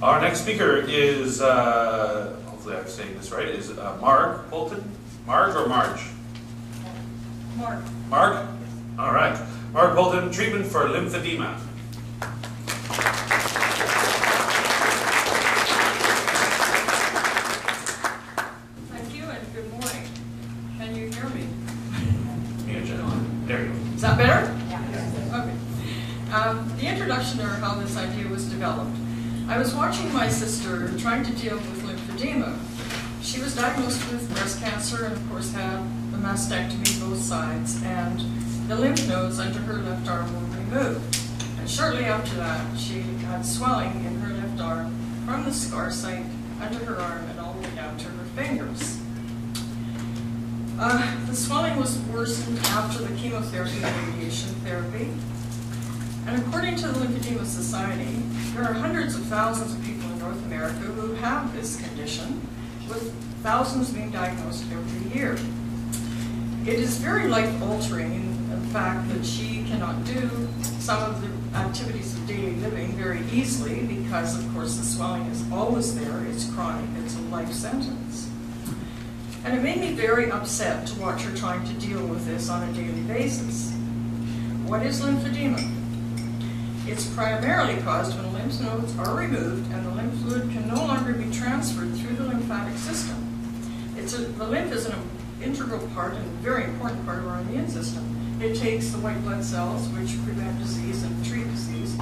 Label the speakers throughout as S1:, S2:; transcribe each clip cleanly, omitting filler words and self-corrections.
S1: Our next speaker is, hopefully I'm saying this right, is Margaret Pulton. Marge or Marge?
S2: Mark.
S1: Mark? All right. Margaret Pulton, treatment for lymphedema.
S2: Thank you and good morning. Can you hear me?
S1: Yeah, gentlemen. There you go.
S2: Is that better? Yeah. Okay. The introduction or how this idea was developed. I was watching my sister trying to deal with lymphedema. She was diagnosed with breast cancer and of course had a mastectomy both sides, and the lymph nodes under her left arm were removed. And shortly after that, she had swelling in her left arm from the scar site under her arm and all the way down to her fingers. The swelling was worsened after the chemotherapy and radiation therapy. And according to the Lymphedema Society, there are hundreds of thousands of people in North America who have this condition, with thousands being diagnosed every year. It is very life-altering in the fact that she cannot do some of the activities of daily living very easily because, of course, the swelling is always there, it's chronic, it's a life sentence. And it made me very upset to watch her trying to deal with this on a daily basis. What is lymphedema? It's primarily caused when lymph nodes are removed and the lymph fluid can no longer be transferred through the lymphatic system. The lymph is an integral part and a very important part of our immune system. It takes the white blood cells, which prevent disease and treat disease,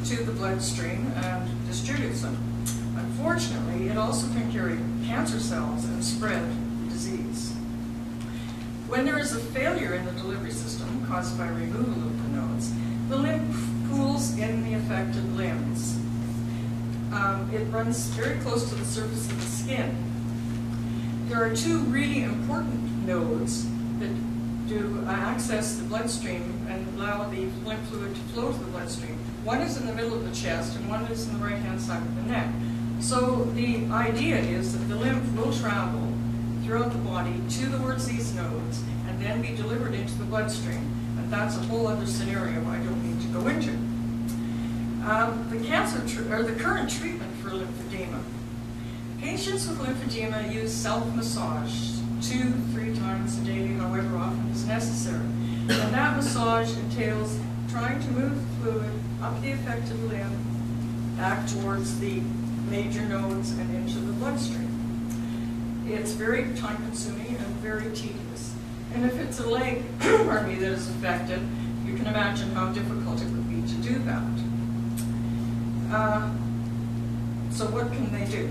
S2: to the bloodstream and distributes them. Unfortunately, it also can carry cancer cells and spread disease. When there is a failure in the delivery system caused by removal of the nodes, the lymph pools in the affected limbs. It runs very close to the surface of the skin. There are two really important nodes that do access the bloodstream and allow the lymph fluid to flow to the bloodstream. One is in the middle of the chest and one is in the right-hand side of the neck. So the idea is that the lymph will travel throughout the body towards these nodes and then be delivered into the bloodstream. And that's a whole other scenario I don't need to go into. The current treatment for lymphedema. Patients with lymphedema use self-massage 2-3 times a day, however often is necessary. And that massage entails trying to move the fluid up the affected limb, back towards the major nodes and into the bloodstream. It's very time-consuming and very tedious. And if it's a leg, pardon me, that is affected, you can imagine how difficult it would be to do that. So what can they do?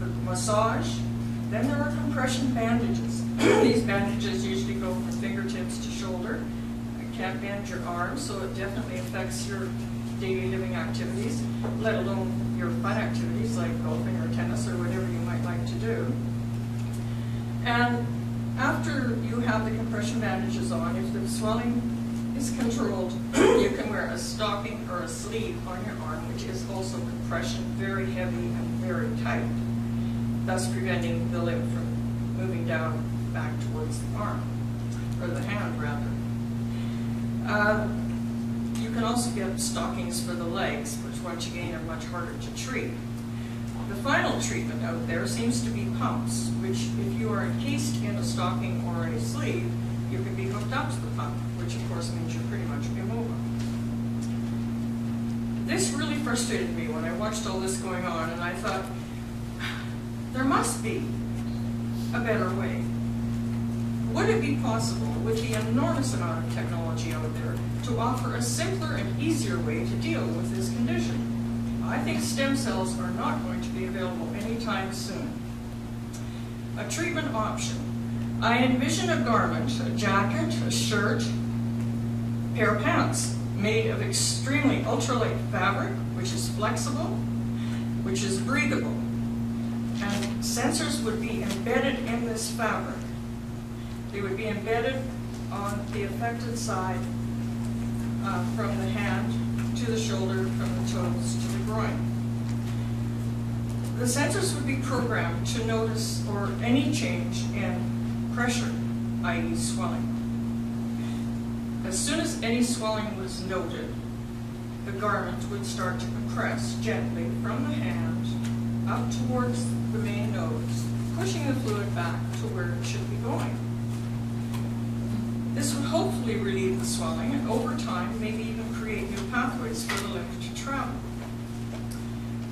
S2: The massage. Then there are compression bandages. These bandages usually go from fingertips to shoulder. You can't bend your arm, so it definitely affects your daily living activities, let alone your fun activities like golfing or tennis or whatever you might like to do. And after you have the compression bandages on, if the swelling is controlled, you can wear a stocking or a sleeve on your arm, which is also compression, very heavy and very tight, thus preventing the lymph from moving down back towards the arm, or the hand rather. You can also get stockings for the legs, which once again are much harder to treat. The final treatment out there seems to be pumps, which if you are encased in a stocking or a sleeve, you can be hooked up to the pump, which of course means you're pretty much immobile. This really frustrated me when I watched all this going on, and I thought, there must be a better way. Would it be possible, with the enormous amount of technology out there, to offer a simpler and easier way to deal with this condition? I think stem cells are not going to be available anytime soon. A treatment option. I envision a garment, a jacket, a shirt, a pair of pants made of extremely ultralight fabric, which is flexible, which is breathable. And sensors would be embedded in this fabric. They would be embedded on the affected side from the hand to the shoulder, from the toes to the groin. The sensors would be programmed to notice or any change in pressure, i.e. swelling. As soon as any swelling was noted, the garment would start to compress gently from the hand up towards the main nose, pushing the fluid back to where it should be going. This would hopefully relieve the swelling and over time maybe even create new pathways for the lymph to travel.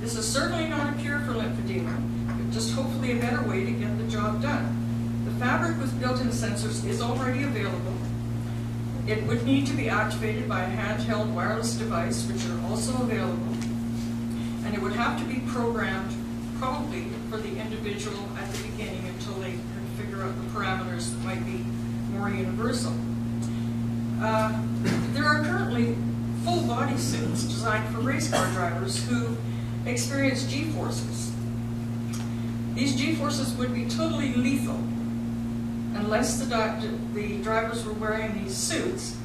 S2: This is certainly not a cure for lymphedema, but just hopefully a better way to get the job done. The fabric with built-in sensors is already available. It would need to be activated by a handheld wireless device, which are also available, and it would have to be programmed probably for the individual at the beginning until they could figure out the parameters that might be more universal. There are currently full body suits designed for race car drivers who experience G-forces. These G-forces would be totally lethal unless the drivers were wearing these suits,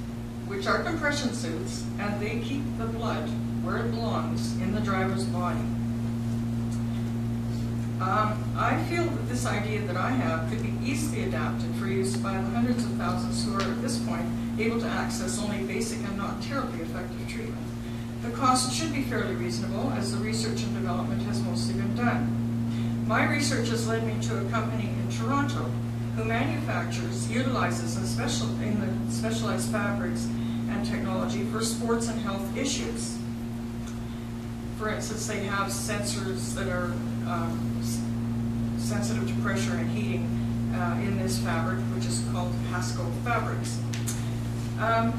S2: which are compression suits, and they keep the blood where it belongs in the driver's body. I feel that this idea that I have could be easily adapted for use by the hundreds of thousands who are at this point able to access only basic and not terribly effective treatment. The cost should be fairly reasonable, as the research and development has mostly been done. My research has led me to a company in Toronto who utilizes in the specialized fabrics and technology for sports and health issues. For instance, they have sensors that are sensitive to pressure and heating in this fabric, which is called Pasco fabrics. I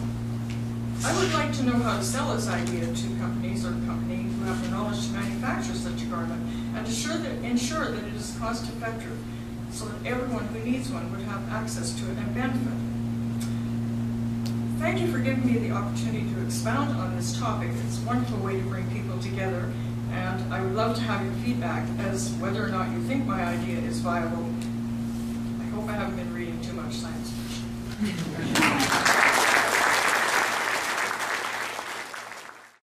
S2: would like to know how to sell this idea to companies or companies who have the knowledge to manufacture such a garment, and ensure that it is cost effective so that everyone who needs one would have access to it and benefit. Thank you for giving me the opportunity to expound on this topic. It's a wonderful way to bring people together, and I would love to have your feedback as whether or not you think my idea is viable. I hope I haven't been reading too much science fiction.